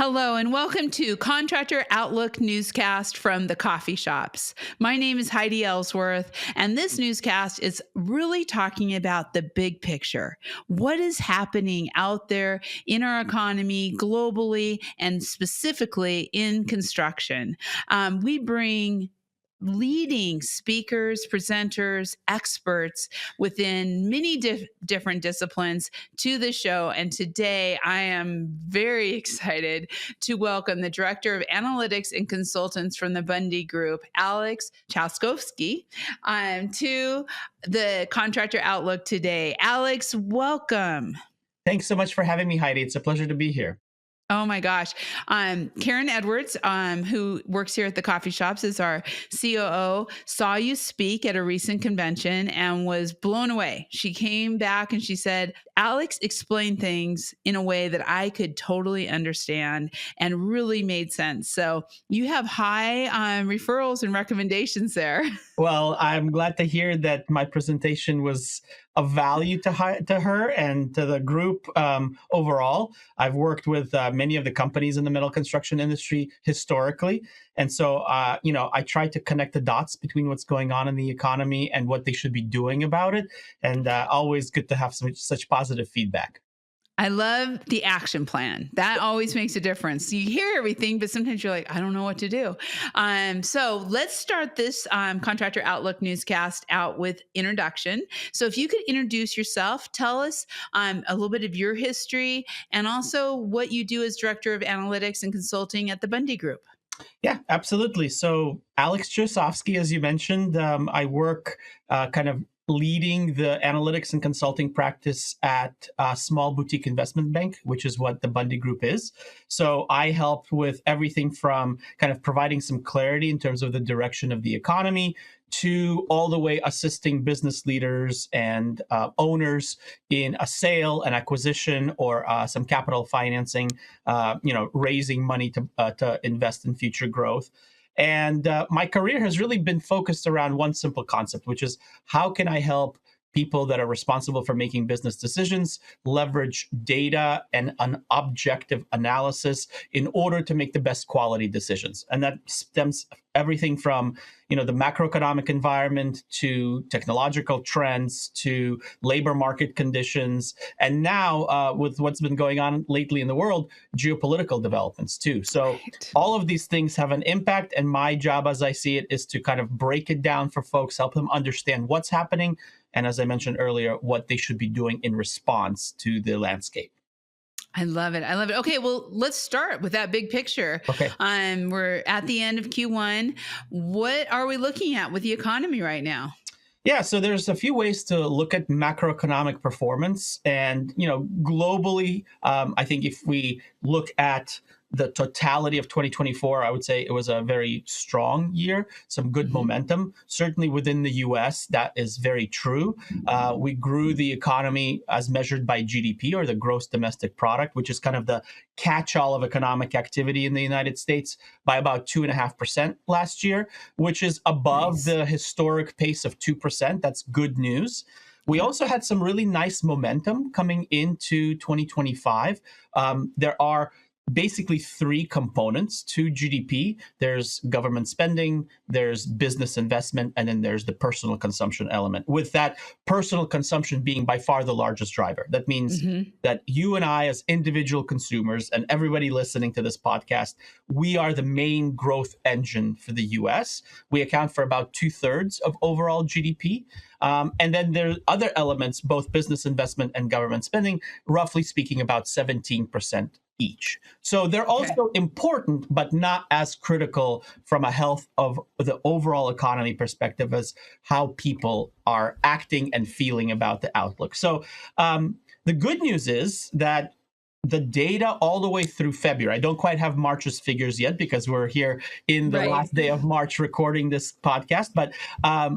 Hello and welcome to Contractor Outlook newscast from the coffee shops. My name is Heidi Ellsworth, and this newscast is really talking about the big picture. What is happening out there in our economy, globally, and specifically in construction? We bring leading speakers, presenters, experts within many different disciplines to the show. And today I am very excited to welcome the Director of Analytics and Consultants from the Bundy Group, Alex Chausovsky, to the Contractor Outlook today. Alex, welcome. Thanks so much for having me, Heidi. It's a pleasure to be here. Oh my gosh. Karen Edwards, who works here at the coffee shops, is our COO, saw you speak at a recent convention and was blown away. She came back and she said, Alex explained things in a way that I could totally understand and really made sense. So you have high referrals and recommendations there. Well, I'm glad to hear that my presentation was of value to her and to the group overall. I've worked with many of the companies in the metal construction industry historically. And so, I try to connect the dots between what's going on in the economy and what they should be doing about it. And always good to have such positive feedback. I love the action plan. That always makes a difference. You hear everything, but sometimes you're like, I don't know what to do. So let's start this Contractor Outlook newscast out with introduction. So if you could introduce yourself, tell us a little bit of your history and also what you do as Director of Analytics and Consulting at the Bundy Group. Yeah, absolutely. So Alex Chausovsky, as you mentioned, I work kind of leading the analytics and consulting practice at a small boutique investment bank, which is what the Bundy Group is. So I help with everything from kind of providing some clarity in terms of the direction of the economy to all the way assisting business leaders and owners in a sale, an acquisition, or some capital financing, raising money to invest in future growth. And my career has really been focused around one simple concept, which is how can I help people that are responsible for making business decisions leverage data and an objective analysis in order to make the best quality decisions. And that stems everything from the macroeconomic environment to technological trends to labor market conditions, and now with what's been going on lately in the world, geopolitical developments too. So all of these things have an impact, and my job, as I see it, is to kind of break it down for folks, help them understand what's happening, and as I mentioned earlier, what they should be doing in response to the landscape. I love it. I love it. Okay, well, let's start with that big picture. Okay. We're at the end of Q1. What are we looking at with the economy right now? Yeah, so there's a few ways to look at macroeconomic performance. And, globally, I think if we look at the totality of 2024, I would say it was a very strong year, some good momentum. Certainly within the US, that is very true. We grew the economy as measured by GDP, or the gross domestic product, which is kind of the catch-all of economic activity in the United States, by about 2.5% last year, which is above the historic pace of 2%. That's good news. We also had some really nice momentum coming into 2025. There are basically three components to GDP. There's government spending, there's business investment, and then there's the personal consumption element, with that personal consumption being by far the largest driver. That means that you and I, as individual consumers, and everybody listening to this podcast, we are the main growth engine for the US. We account for about 2/3 of overall GDP. And then there are other elements, both business investment and government spending, roughly speaking, about 17% each. So they're also important, but not as critical from a health of the overall economy perspective as how people are acting and feeling about the outlook. So the good news is that the data all the way through February, I don't quite have March's figures yet because we're here in the last day of March recording this podcast, but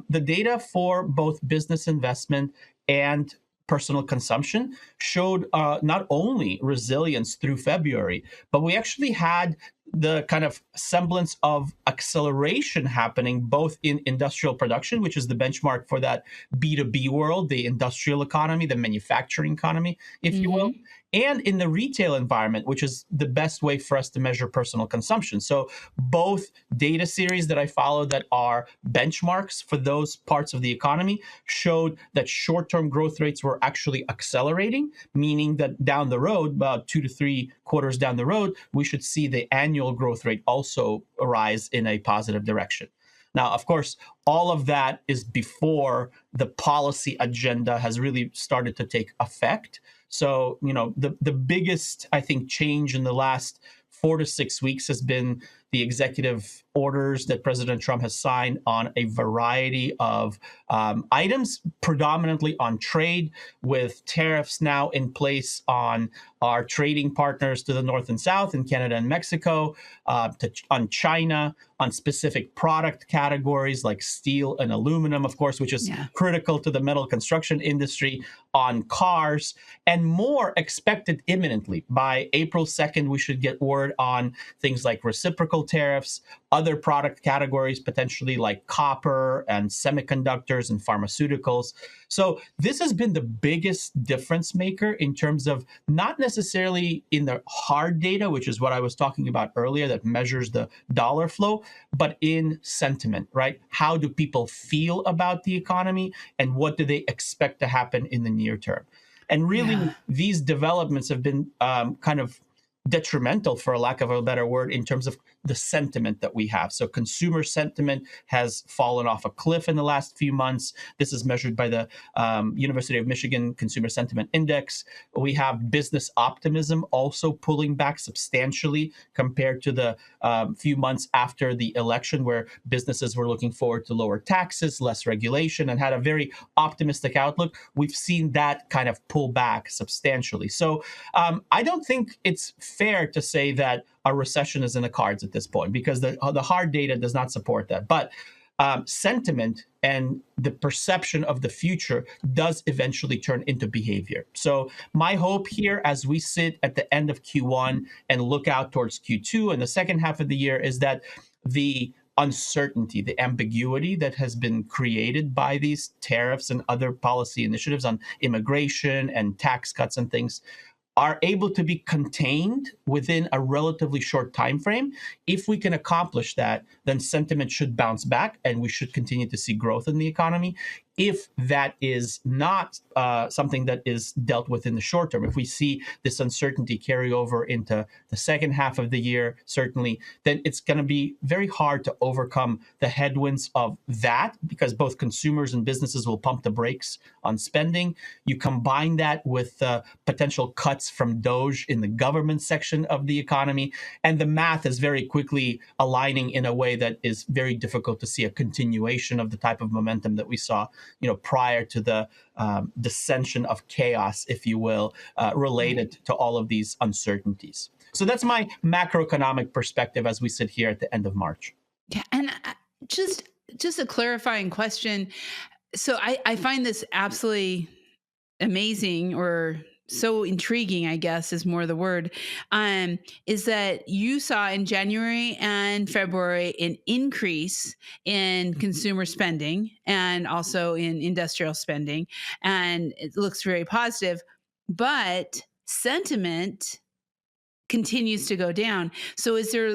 the data for both business investment and personal consumption showed not only resilience through February, but we actually had the kind of semblance of acceleration happening both in industrial production, which is the benchmark for that B2B world, the industrial economy, the manufacturing economy, if you will, and in the retail environment, which is the best way for us to measure personal consumption. So both data series that I follow that are benchmarks for those parts of the economy showed that short-term growth rates were actually accelerating, meaning that down the road, about 2 to 3 quarters down the road, we should see the annual growth rate also rise in a positive direction. Now, of course, all of that is before the policy agenda has really started to take effect. So, the biggest, I think, change in the last 4 to 6 weeks has been the executive orders that President Trump has signed on a variety of items, predominantly on trade, with tariffs now in place on our trading partners to the north and south in Canada and Mexico, on China, on specific product categories like steel and aluminum, of course, which is critical to the metal construction industry, on cars, and more expected imminently. By April 2nd, we should get word on things like reciprocal tariffs, other product categories, potentially like copper and semiconductors and pharmaceuticals. So this has been the biggest difference maker in terms of not necessarily in the hard data, which is what I was talking about earlier, that measures the dollar flow, but in sentiment, right? How do people feel about the economy, and what do they expect to happen in the near term? And really, these developments have been kind of detrimental, for a lack of a better word, in terms of the sentiment that we have. So consumer sentiment has fallen off a cliff in the last few months. This is measured by the University of Michigan Consumer Sentiment Index. We have business optimism also pulling back substantially compared to the few months after the election, where businesses were looking forward to lower taxes, less regulation, and had a very optimistic outlook. We've seen that kind of pull back substantially. So I don't think it's fair to say that a recession is in the cards at this point, because the hard data does not support that. But sentiment and the perception of the future does eventually turn into behavior. So my hope here, as we sit at the end of Q1 and look out towards Q2 and the second half of the year, is that the uncertainty, the ambiguity that has been created by these tariffs and other policy initiatives on immigration and tax cuts and things are able to be contained within a relatively short time frame. If we can accomplish that, then sentiment should bounce back and we should continue to see growth in the economy. If that is not something that is dealt with in the short term, if we see this uncertainty carry over into the second half of the year, certainly, then it's going to be very hard to overcome the headwinds of that, because both consumers and businesses will pump the brakes on spending. You combine that with potential cuts from DOGE in the government section of the economy, and the math is very quickly aligning in a way that is very difficult to see a continuation of the type of momentum that we saw prior to the dissension of chaos, if you will, related to all of these uncertainties. So that's my macroeconomic perspective as we sit here at the end of March. Yeah, and just a clarifying question. So I find this absolutely amazing, or so intriguing, I guess is more the word, is that you saw in January and February an increase in consumer spending and also in industrial spending. And it looks very positive, but sentiment continues to go down. So is there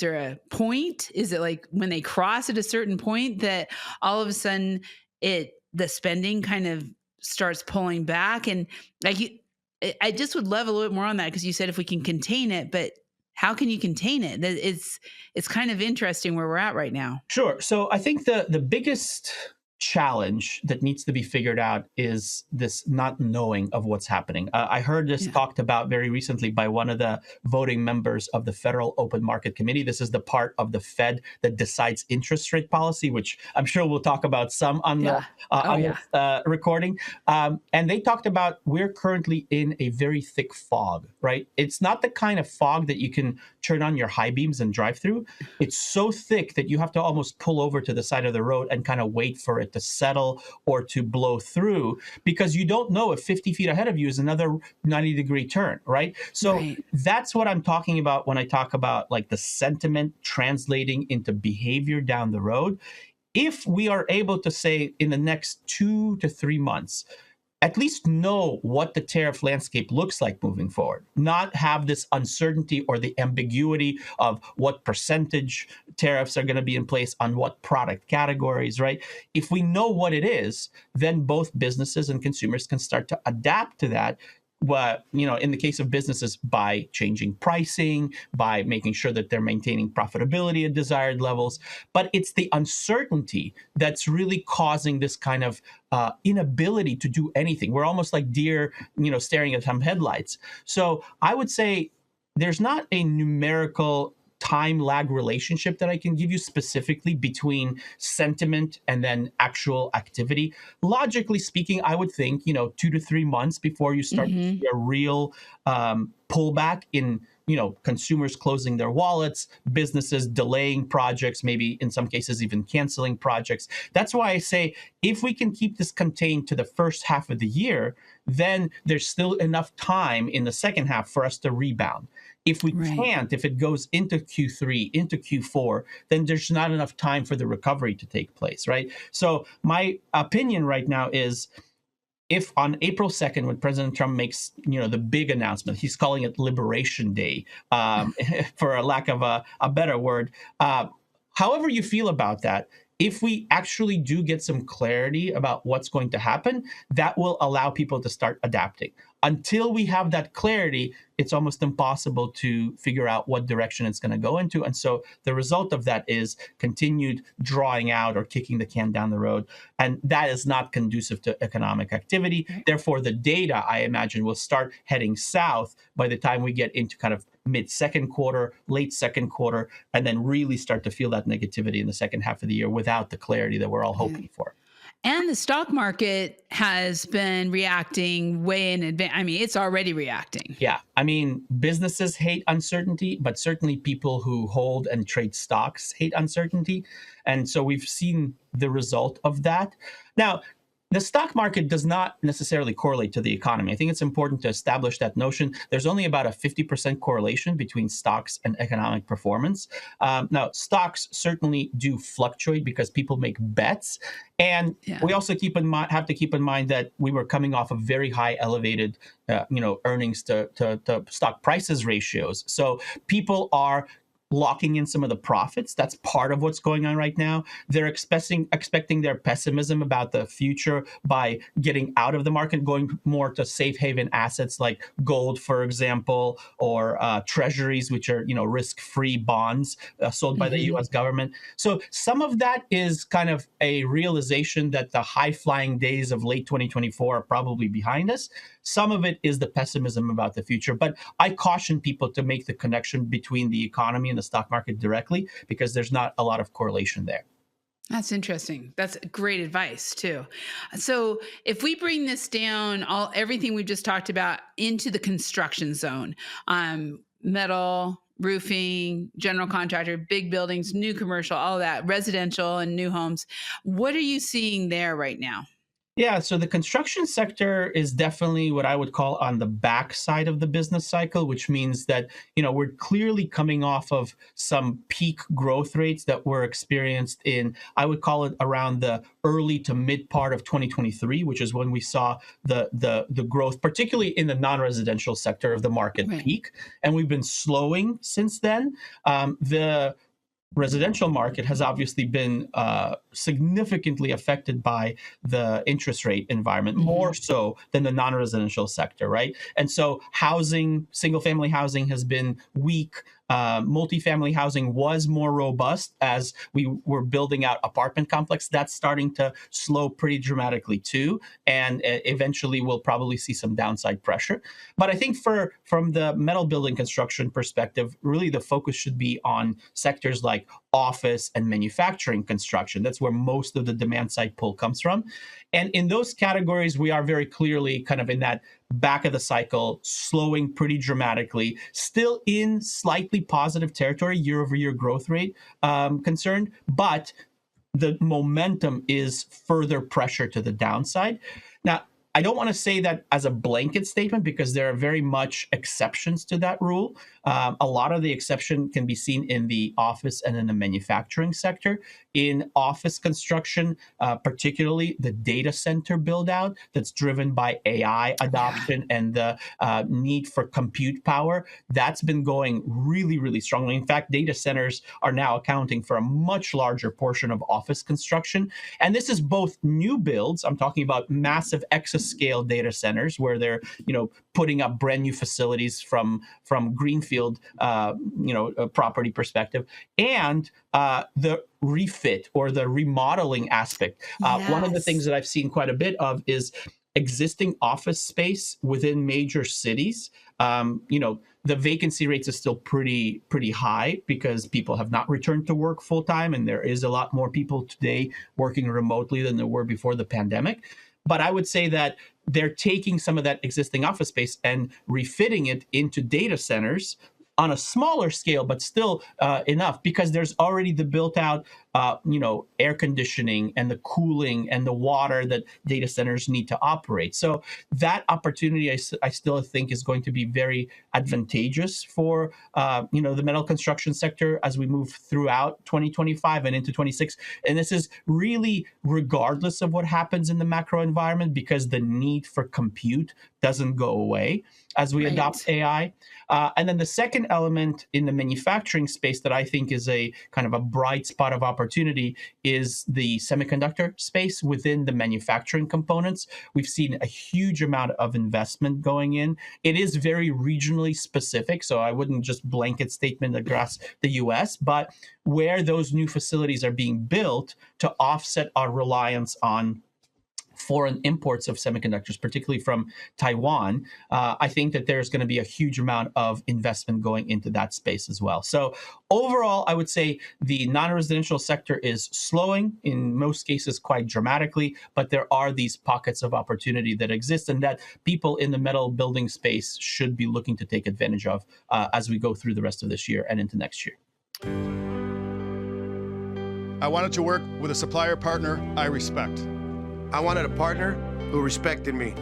a point? Is it like when they cross at a certain point that all of a sudden the spending kind of starts pulling back? And I just would love a little bit more on that, because you said if we can contain it, but how can you contain it? It's kind of interesting where we're at right now. Sure. So I think the biggest challenge that needs to be figured out is this not knowing of what's happening. I heard this talked about very recently by one of the voting members of the Federal Open Market Committee. This is the part of the Fed that decides interest rate policy, which I'm sure we'll talk about some on the recording. And they talked about we're currently in a very thick fog, right? It's not the kind of fog that you can turn on your high beams and drive through. It's so thick that you have to almost pull over to the side of the road and kind of wait for it to settle or to blow through, because you don't know if 50 feet ahead of you is another 90-degree turn, right? So that's what I'm talking about when I talk about like the sentiment translating into behavior down the road. If we are able to say in the next 2 to 3 months, at least know what the tariff landscape looks like moving forward, not have this uncertainty or the ambiguity of what percentage tariffs are going to be in place on what product categories, right? If we know what it is, then both businesses and consumers can start to adapt to that. What, in the case of businesses, by changing pricing, by making sure that they're maintaining profitability at desired levels. But it's the uncertainty that's really causing this kind of inability to do anything. We're almost like deer, staring at some headlights. So I would say there's not a numerical time lag relationship that I can give you specifically between sentiment and then actual activity. Logically speaking, I would think, 2 to 3 months before you start to see a real pullback in, consumers closing their wallets, businesses delaying projects, maybe in some cases even canceling projects. That's why I say if we can keep this contained to the first half of the year, then there's still enough time in the second half for us to rebound. If we can't, if it goes into Q3, into Q4, then there's not enough time for the recovery to take place, right? So my opinion right now is, if on April 2nd, when President Trump makes, the big announcement, he's calling it Liberation Day, for a lack of a better word. However you feel about that, if we actually do get some clarity about what's going to happen, that will allow people to start adapting. Until we have that clarity, it's almost impossible to figure out what direction it's going to go into. And so the result of that is continued drawing out or kicking the can down the road. And that is not conducive to economic activity. Therefore, the data, I imagine, will start heading south by the time we get into kind of mid-second quarter, late second quarter, and then really start to feel that negativity in the second half of the year without the clarity that we're all hoping for. And the stock market has been reacting way in advance. I mean, it's already reacting. Yeah. I mean, businesses hate uncertainty, but certainly people who hold and trade stocks hate uncertainty. And so we've seen the result of that. Now, the stock market does not necessarily correlate to the economy. I think it's important to establish that notion. There's only about a 50% correlation between stocks and economic performance. Now, stocks certainly do fluctuate because people make bets. And we also have to keep in mind that we were coming off of very high elevated, earnings to stock prices ratios. So people are locking in some of the profits. That's part of what's going on right now. They're expecting their pessimism about the future by getting out of the market, going more to safe haven assets like gold, for example, or treasuries, which are risk-free bonds sold by the U.S. government. So some of that is kind of a realization that the high-flying days of late 2024 are probably behind us. Some of it is the pessimism about the future. But I caution people to make the connection between the economy and the stock market directly, because there's not a lot of correlation there. That's interesting. That's great advice too. So if we bring this down, everything we've just talked about, into the construction zone, metal, roofing, general contractor, big buildings, new commercial, all that, residential and new homes, what are you seeing there right now? Yeah, so the construction sector is definitely what I would call on the back side of the business cycle, which means that, we're clearly coming off of some peak growth rates that were experienced in, I would call it around the early to mid part of 2023, which is when we saw the growth, particularly in the non-residential sector of the market peak. And we've been slowing since then. The residential market has obviously been significantly affected by the interest rate environment, more so than the non-residential sector, right? And so housing, single-family housing has been weak. Multifamily housing was more robust as we were building out apartment complex. That's starting to slow pretty dramatically too, and eventually we'll probably see some downside pressure. But I think from the metal building construction perspective, really the focus should be on sectors like office and manufacturing construction. That's where most of the demand side pull comes from. And in those categories, we are very clearly kind of in that back of the cycle, slowing pretty dramatically, still in slightly positive territory, year-over-year growth rate concerned, but the momentum is further pressure to the downside. Now, I don't want to say that as a blanket statement because there are very much exceptions to that rule. A lot of the exception can be seen in the office and in the manufacturing sector. In office construction, particularly the data center build out that's driven by AI adoption and the need for compute power, that's been going really, really strongly. In fact, data centers are now accounting for a much larger portion of office construction. And this is both new builds. I'm talking about massive exascale data centers where they're, putting up brand new facilities from greenfield, property perspective, and the refit or the remodeling aspect. One of the things that I've seen quite a bit of is existing office space within major cities. The vacancy rates are still pretty high because people have not returned to work full time, and there is a lot more people today working remotely than there were before the pandemic. But I would say that they're taking some of that existing office space and refitting it into data centers on a smaller scale, but still enough, because there's already the built out, air conditioning and the cooling and the water that data centers need to operate. So that opportunity, I still think, is going to be very advantageous for, the metal construction sector as we move throughout 2025 and into 26. And this is really regardless of what happens in the macro environment, because the need for compute doesn't go away as we adopt AI. And then the second element in the manufacturing space that I think is a kind of a bright spot of opportunity is the semiconductor space within the manufacturing components. We've seen a huge amount of investment going in. It is very regionally specific, so I wouldn't just blanket statement across the US, but where those new facilities are being built to offset our reliance on foreign imports of semiconductors, particularly from Taiwan, I think that there's going to be a huge amount of investment going into that space as well. So overall, I would say the non-residential sector is slowing, in most cases quite dramatically, but there are these pockets of opportunity that exist and that people in the metal building space should be looking to take advantage of as we go through the rest of this year and into next year. I wanted to work with a supplier partner I respect. I wanted a partner who respected me.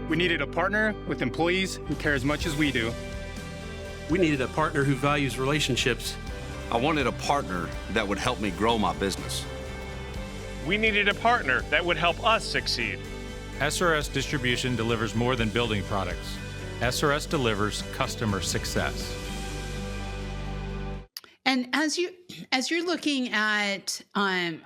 We needed a partner with employees who care as much as we do. We needed a partner who values relationships. I wanted a partner that would help me grow my business. We needed a partner that would help us succeed. SRS Distribution delivers more than building products. SRS delivers customer success. And as you're looking at, I'm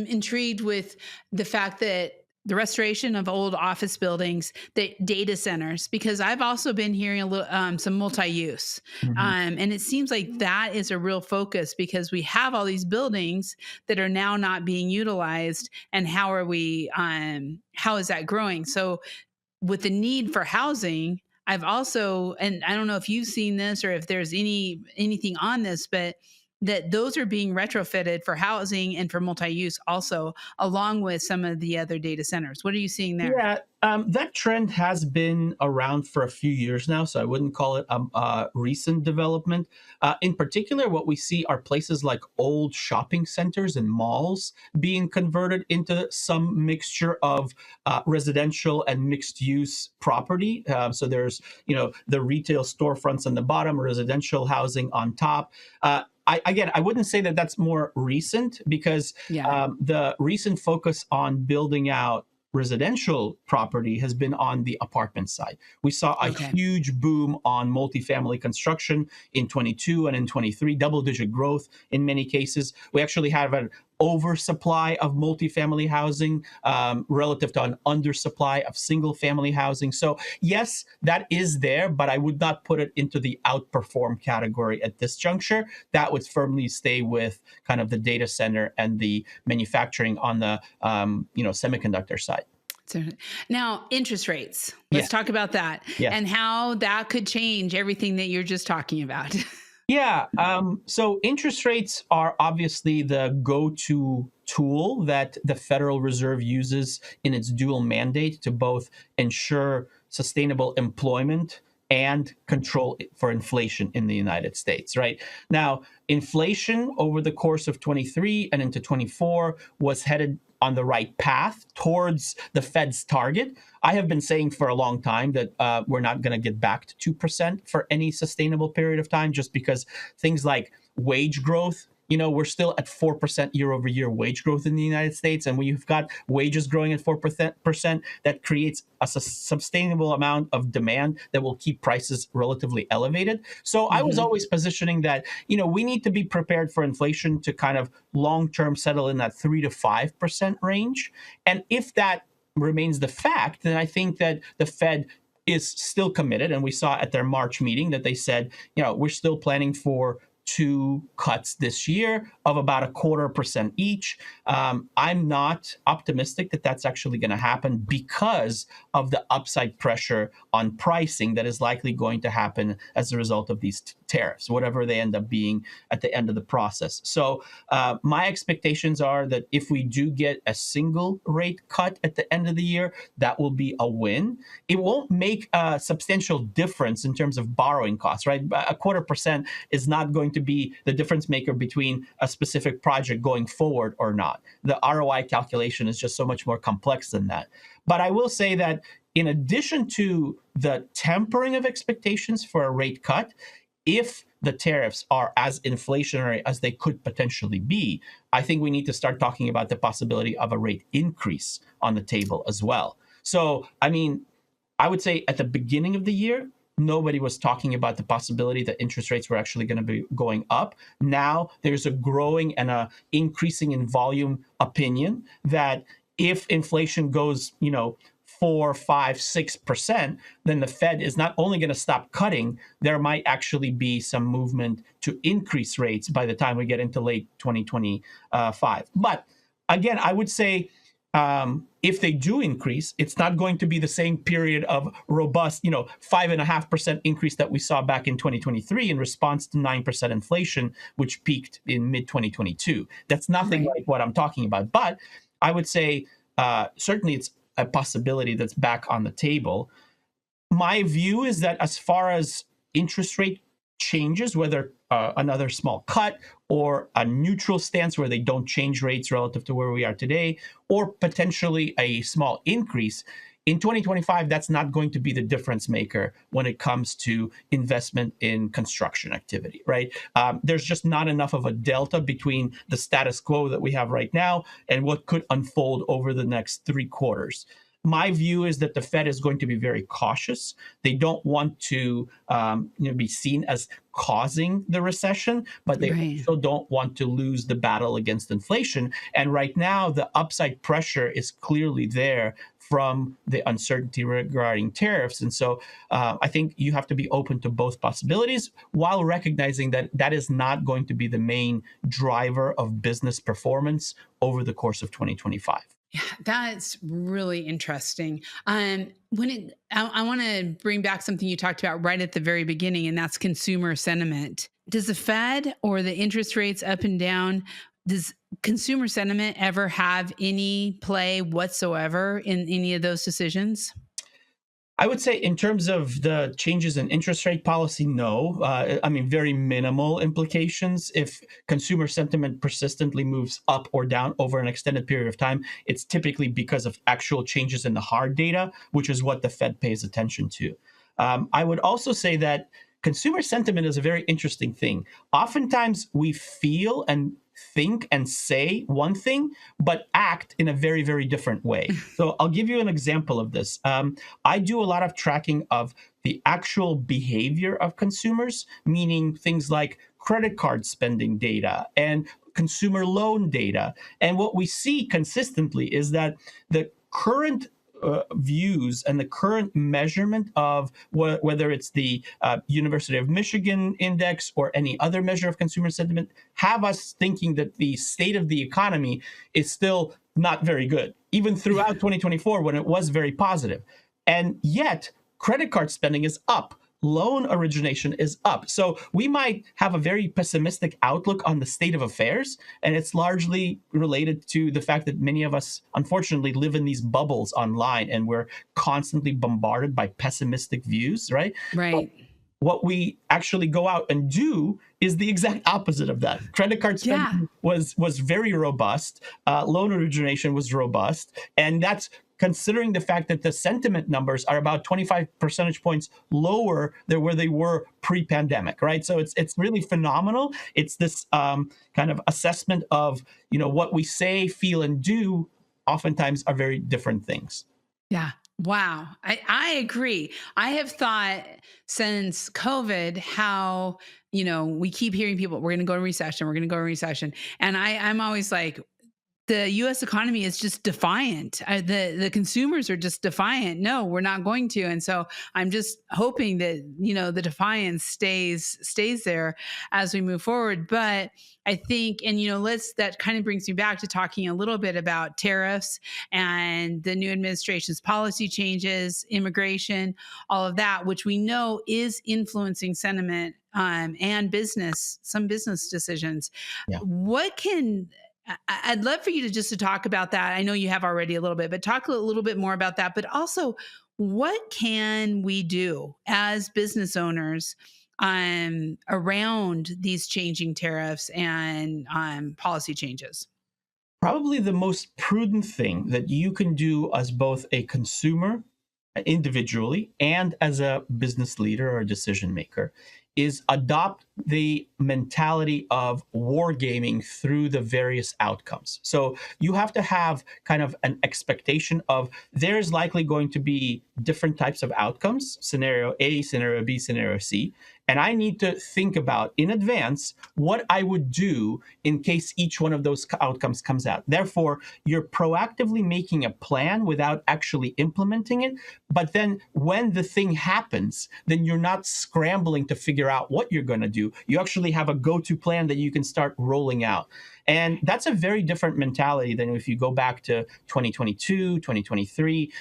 intrigued with the fact that the restoration of old office buildings, the data centers, because I've also been hearing a little some multi-use, and it seems like that is a real focus because we have all these buildings that are now not being utilized, and how is that growing? So, with the need for housing, I've also, and I don't know if you've seen this or if there's anything on this, but that those are being retrofitted for housing and for multi-use also, along with some of the other data centers. What are you seeing there? Yeah, that trend has been around for a few years now, so I wouldn't call it a recent development. In particular, what we see are places like old shopping centers and malls being converted into some mixture of residential and mixed-use property. So there's, the retail storefronts on the bottom, residential housing on top. I wouldn't say that that's more recent because the recent focus on building out residential property has been on the apartment side. We saw a huge boom on multifamily construction in 22 and in 23, double-digit growth in many cases. We actually have an oversupply of multifamily housing relative to an undersupply of single-family housing. So yes, that is there, but I would not put it into the outperform category at this juncture. That would firmly stay with kind of the data center and the manufacturing on the semiconductor side. Now, interest rates. Let's talk about that and how that could change everything that you're just talking about. Yeah. So interest rates are obviously the go-to tool that the Federal Reserve uses in its dual mandate to both ensure sustainable employment and control for inflation in the United States, right? Now, inflation over the course of 23 and into 24 was headed on the right path towards the Fed's target. I have been saying for a long time that we're not going to get back to 2% for any sustainable period of time, just because things like wage growth, we're still at 4% year over year wage growth in the United States. And when you've got wages growing at 4%, that creates a sustainable amount of demand that will keep prices relatively elevated. So I was always positioning that, we need to be prepared for inflation to kind of long-term settle in that 3 to 5% range. And if that remains the fact, then I think that the Fed is still committed. And we saw at their March meeting that they said, we're still planning for 2 cuts this year of about 0.25% each. I'm not optimistic that that's actually going to happen because of the upside pressure on pricing that is likely going to happen as a result of these tariffs, whatever they end up being at the end of the process. So my expectations are that if we do get a single rate cut at the end of the year, that will be a win. It won't make a substantial difference in terms of borrowing costs, right? 0.25% is not going to be the difference maker between a specific project going forward or not. The ROI calculation is just so much more complex than that. But I will say that in addition to the tempering of expectations for a rate cut, if the tariffs are as inflationary as they could potentially be, I think we need to start talking about the possibility of a rate increase on the table as well. So, I would say at the beginning of the year, nobody was talking about the possibility that interest rates were actually going to be going up. Now there's a growing and a increasing in volume opinion that if inflation goes, 4, 5, 6%, then the Fed is not only going to stop cutting, there might actually be some movement to increase rates by the time we get into late 2025. But again, I would say if they do increase, it's not going to be the same period of robust, 5.5% increase that we saw back in 2023 in response to 9% inflation, which peaked in mid-2022. That's nothing like what I'm talking about. But I would say certainly it's a possibility that's back on the table. My view is that as far as interest rate changes, whether another small cut or a neutral stance where they don't change rates relative to where we are today, or potentially a small increase, in 2025, that's not going to be the difference maker when it comes to investment in construction activity, right? There's just not enough of a delta between the status quo that we have right now and what could unfold over the next 3 quarters. My view is that the Fed is going to be very cautious. They don't want to be seen as causing the recession, but they also don't want to lose the battle against inflation. And right now, the upside pressure is clearly there from the uncertainty regarding tariffs. And so I think you have to be open to both possibilities while recognizing that that is not going to be the main driver of business performance over the course of 2025. Yeah, that's really interesting. I want to bring back something you talked about right at the very beginning, and that's consumer sentiment. Does the Fed or the interest rates up and down, does consumer sentiment ever have any play whatsoever in any of those decisions? I would say in terms of the changes in interest rate policy, no. Very minimal implications. If consumer sentiment persistently moves up or down over an extended period of time, it's typically because of actual changes in the hard data, which is what the Fed pays attention to. I would also say that consumer sentiment is a very interesting thing. Oftentimes we feel and think and say one thing, but act in a very, very different way. So I'll give you an example of this. I do a lot of tracking of the actual behavior of consumers, meaning things like credit card spending data and consumer loan data. And what we see consistently is that the current views and the current measurement of whether it's the University of Michigan index or any other measure of consumer sentiment have us thinking that the state of the economy is still not very good, even throughout 2024 when it was very positive. And yet credit card spending is up loan origination is up. So we might have a very pessimistic outlook on the state of affairs, and it's largely related to the fact that many of us, unfortunately, live in these bubbles online, and we're constantly bombarded by pessimistic views, right? Right. What we actually go out and do is the exact opposite of that. Credit card spending was very robust. Loan origination was robust. And that's considering the fact that the sentiment numbers are about 25 percentage points lower than where they were pre-pandemic, right? So it's really phenomenal. It's this kind of assessment of, what we say, feel, and do oftentimes are very different things. Yeah. Wow. I agree. I have thought since COVID how, we keep hearing people, we're going to go in recession, we're going to go in recession. And I'm always like, the U.S. economy is just defiant. The consumers are just defiant. No, we're not going to. And so I'm just hoping that, the defiance stays there as we move forward. But I think, and, that kind of brings me back to talking a little bit about tariffs and the new administration's policy changes, immigration, all of that, which we know is influencing sentiment and some business decisions. Yeah. I'd love for you to talk about that. I know you have already a little bit, but talk a little bit more about that. But also, what can we do as business owners around these changing tariffs and policy changes? Probably the most prudent thing that you can do as both a consumer individually and as a business leader or a decision maker is adopt the mentality of wargaming through the various outcomes. So you have to have kind of an expectation of there's likely going to be different types of outcomes, scenario A, scenario B, scenario C. And I need to think about in advance what I would do in case each one of those outcomes comes out. Therefore, you're proactively making a plan without actually implementing it. But then when the thing happens, then you're not scrambling to figure out what you're going to do. You actually have a go-to plan that you can start rolling out. And that's a very different mentality than if you go back to 2022, 2023.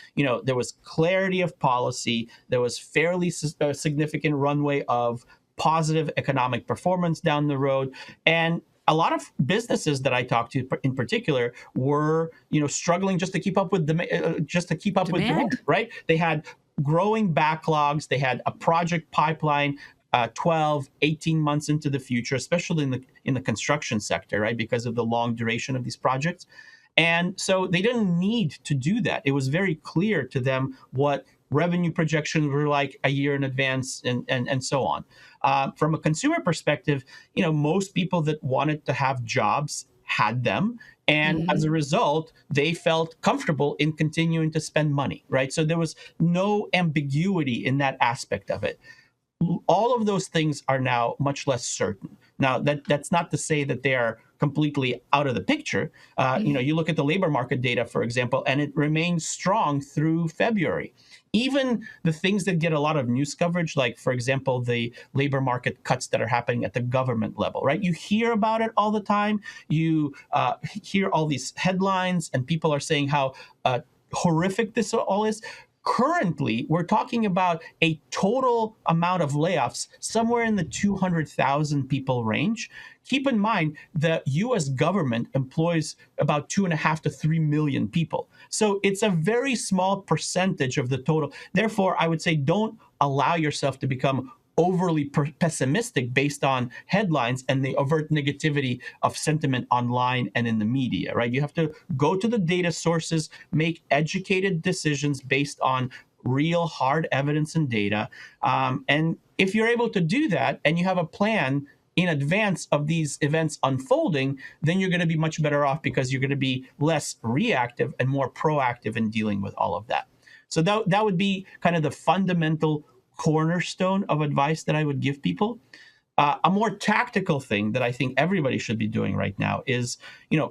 There was clarity of policy. There was fairly significant runway of positive economic performance down the road. And a lot of businesses that I talked to in particular were, struggling just to keep up with with demand, right? They had growing backlogs. They had a project pipeline 12, 18 months into the future, especially in the construction sector, right? Because of the long duration of these projects. And so they didn't need to do that. It was very clear to them what revenue projections were like a year in advance and so on. From a consumer perspective, most people that wanted to have jobs had them. And as a result, they felt comfortable in continuing to spend money, right? So there was no ambiguity in that aspect of it. All of those things are now much less certain. Now, that's not to say that they are completely out of the picture. You look at the labor market data, for example, and it remains strong through February. Even the things that get a lot of news coverage, like, for example, the labor market cuts that are happening at the government level, right? You hear about it all the time. You hear all these headlines, and people are saying how horrific this all is. Currently, we're talking about a total amount of layoffs somewhere in the 200,000 people range. Keep in mind, the U.S. government employs about 2.5 to 3 million people. So it's a very small percentage of the total. Therefore, I would say don't allow yourself to become overly pessimistic based on headlines and the overt negativity of sentiment online and in the media, right? You have to go to the data sources, make educated decisions based on real hard evidence and data. And if you're able to do that and you have a plan in advance of these events unfolding, then you're going to be much better off because you're going to be less reactive and more proactive in dealing with all of that. So that would be kind of the fundamental cornerstone of advice that I would give people. A more tactical thing that I think everybody should be doing right now is,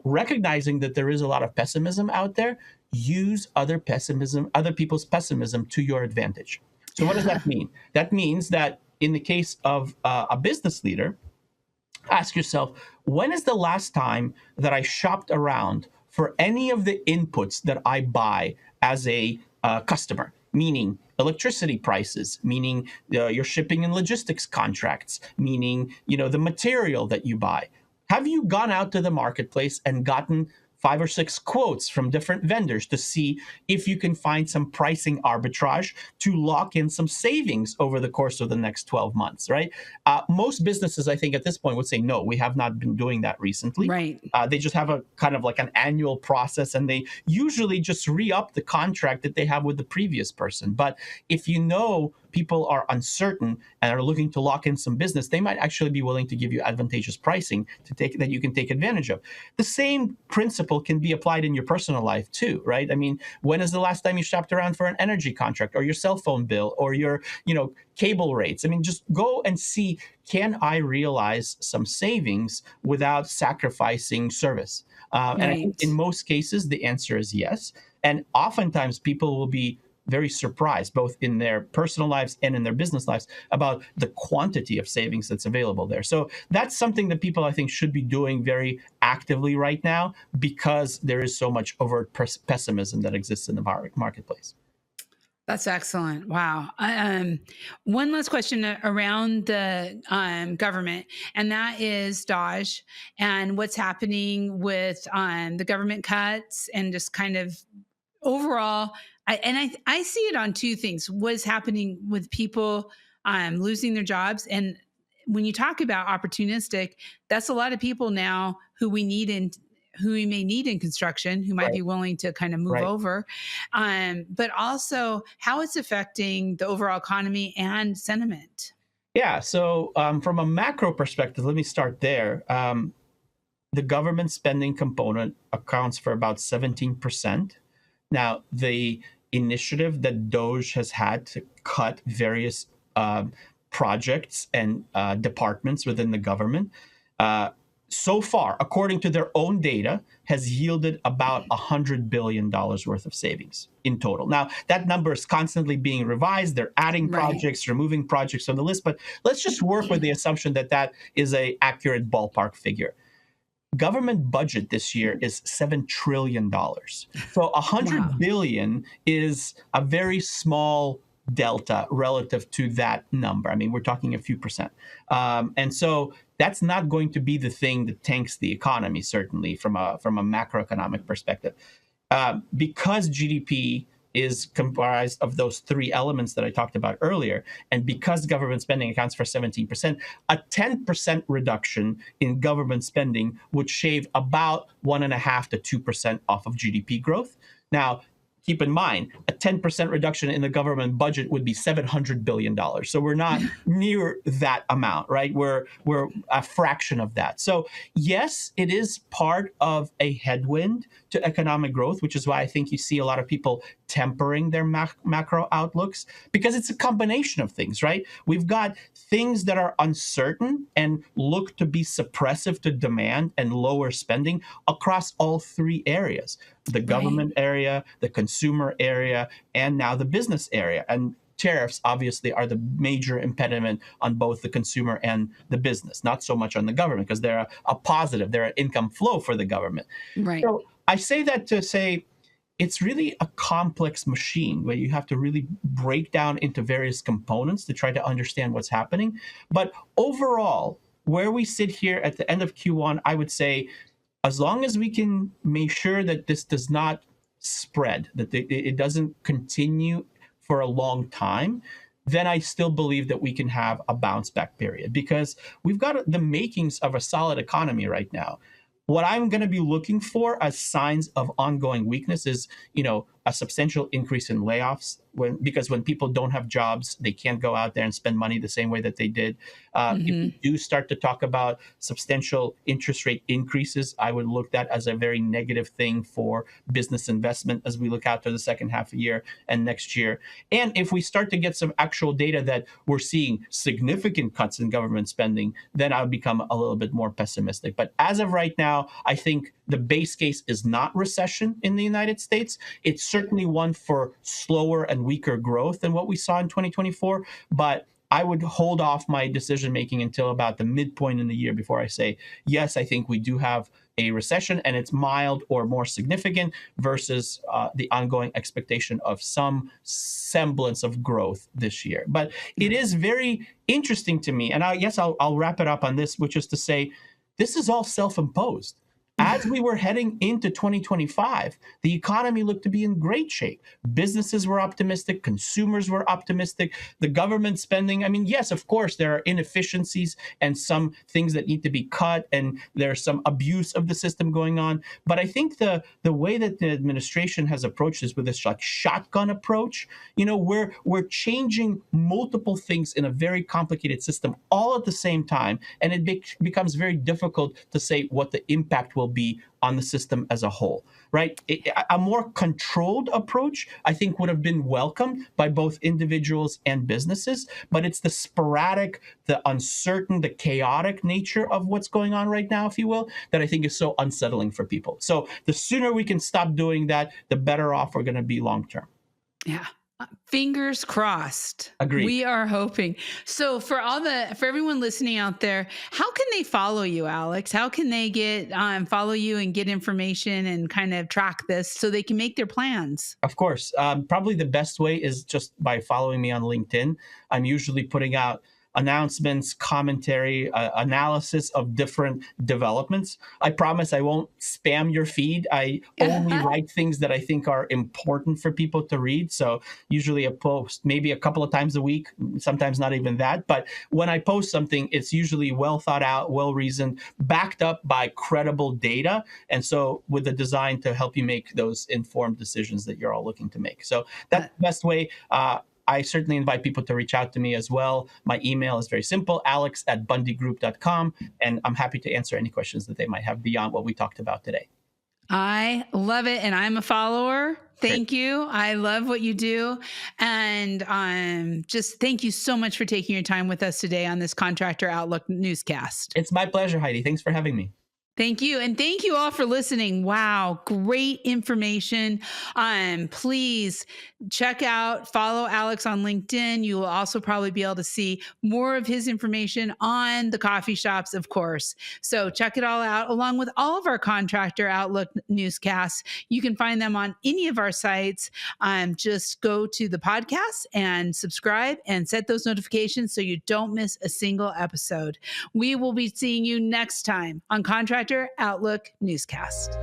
recognizing that there is a lot of pessimism out there. Use other people's pessimism to your advantage. So what does that mean? That means that in the case of a business leader, ask yourself, when is the last time that I shopped around for any of the inputs that I buy as a customer? meaning electricity prices, meaning your shipping and logistics contracts, meaning, the material that you buy. Have you gone out to the marketplace and gotten 5 or 6 quotes from different vendors to see if you can find some pricing arbitrage to lock in some savings over the course of the next 12 months, right? Most businesses, I think, at this point would say, no, we have not been doing that recently. Right. They just have a kind of like an annual process, and they usually just re-up the contract that they have with the previous person. But if people are uncertain and are looking to lock in some business, they might actually be willing to give you advantageous pricing that you can take advantage of. The same principle can be applied in your personal life too, right? I mean, when is the last time you shopped around for an energy contract or your cell phone bill or your, cable rates? I mean, just go and see, can I realize some savings without sacrificing service? And I think in most cases, the answer is yes. And oftentimes people will be very surprised, both in their personal lives and in their business lives, about the quantity of savings that's available there. So that's something that people, I think, should be doing very actively right now, because there is so much overt pessimism that exists in the marketplace. That's excellent. Wow. One last question around the government, and that is Dodge and what's happening with the government cuts and just kind of overall. I see it on 2 things. What's happening with people losing their jobs. And when you talk about opportunistic, that's a lot of people now who we may need in construction, who might be willing to kind of move over. But also how it's affecting the overall economy and sentiment. Yeah. So from a macro perspective, let me start there. The government spending component accounts for about 17%. Now, the initiative that DOGE has had to cut various projects and departments within the government, so far, according to their own data, has yielded about $100 billion worth of savings in total. Now, that number is constantly being revised. They're adding projects, removing projects on the list, but let's just work with the assumption that that is an accurate ballpark figure. Government budget this year is $7 trillion. So $100 billion is a very small delta relative to that number. I mean, we're talking a few percent. And so that's not going to be the thing that tanks the economy, certainly from a macroeconomic perspective. Because GDP is comprised of those 3 elements that I talked about earlier, and because government spending accounts for 17%, a 10% reduction in government spending would shave about 1.5% to 2% off of GDP growth. Now, keep in mind, a 10% reduction in the government budget would be $700 billion. So we're not near that amount, right? We're a fraction of that. So yes, it is part of a headwind to economic growth, which is why I think you see a lot of people tempering their macro outlooks, because it's a combination of things, right? We've got things that are uncertain and look to be suppressive to demand and lower spending across all 3 areas: the government area, the consumer area, and now the business area. And tariffs obviously are the major impediment on both the consumer and the business, not so much on the government, because they're a positive, they're an income flow for the government. Right. So I say that to say it's really a complex machine where you have to really break down into various components to try to understand what's happening. But overall, where we sit here at the end of Q1, I would say, as long as we can make sure that this does not spread, that it doesn't continue for a long time, then I still believe that we can have a bounce back period, because we've got the makings of a solid economy right now. What I'm going to be looking for as signs of ongoing weakness is, a substantial increase in layoffs, because when people don't have jobs, they can't go out there and spend money the same way that they did. If we do start to talk about substantial interest rate increases, I would look at that as a very negative thing for business investment as we look out to the second half of the year and next year. And if we start to get some actual data that we're seeing significant cuts in government spending, then I would become a little bit more pessimistic. But as of right now, I think the base case is not recession in the United States. It's certainly one for slower and weaker growth than what we saw in 2024. But I would hold off my decision making until about the midpoint in the year before I say, yes, I think we do have a recession and it's mild or more significant versus the ongoing expectation of some semblance of growth this year. But it is very interesting to me, and I guess I'll wrap it up on this, which is to say, this is all self-imposed. As we were heading into 2025, the economy looked to be in great shape. Businesses were optimistic. Consumers were optimistic. The government spending, I mean, yes, of course, there are inefficiencies and some things that need to be cut, and there's some abuse of the system going on. But I think the way that the administration has approached this with this like shotgun approach, we're changing multiple things in a very complicated system all at the same time, and it becomes very difficult to say what the impact will be on the system as a whole, right? A more controlled approach, I think, would have been welcomed by both individuals and businesses, but it's the sporadic, the uncertain, the chaotic nature of what's going on right now, if you will, that I think is so unsettling for people. So the sooner we can stop doing that, the better off we're going to be long term. Yeah. Fingers crossed. Agreed. We are hoping. So for everyone listening out there, how can they follow you, Alex? How can they get follow you and get information and kind of track this so they can make their plans? Of course. Probably the best way is just by following me on LinkedIn. I'm usually putting out announcements, commentary, analysis of different developments. I promise I won't spam your feed. I only write things that I think are important for people to read. So usually a post maybe a couple of times a week, sometimes not even that. But when I post something, it's usually well thought out, well reasoned, backed up by credible data. And so with the design to help you make those informed decisions that you're all looking to make. So that's the best way. I certainly invite people to reach out to me as well. My email is very simple, alex@bundygroup.com, and I'm happy to answer any questions that they might have beyond what we talked about today. I love it, and I'm a follower. Thank you. I love what you do. And just thank you so much for taking your time with us today on this Contractor Outlook newscast. It's my pleasure, Heidi. Thanks for having me. Thank you. And thank you all for listening. Wow. Great information. Please follow Alex on LinkedIn. You will also probably be able to see more of his information on the coffee shops, of course. So check it all out along with all of our Contractor Outlook newscasts. You can find them on any of our sites. Just go to the podcast and subscribe and set those notifications so you don't miss a single episode. We will be seeing you next time on Contractor Outlook newscast.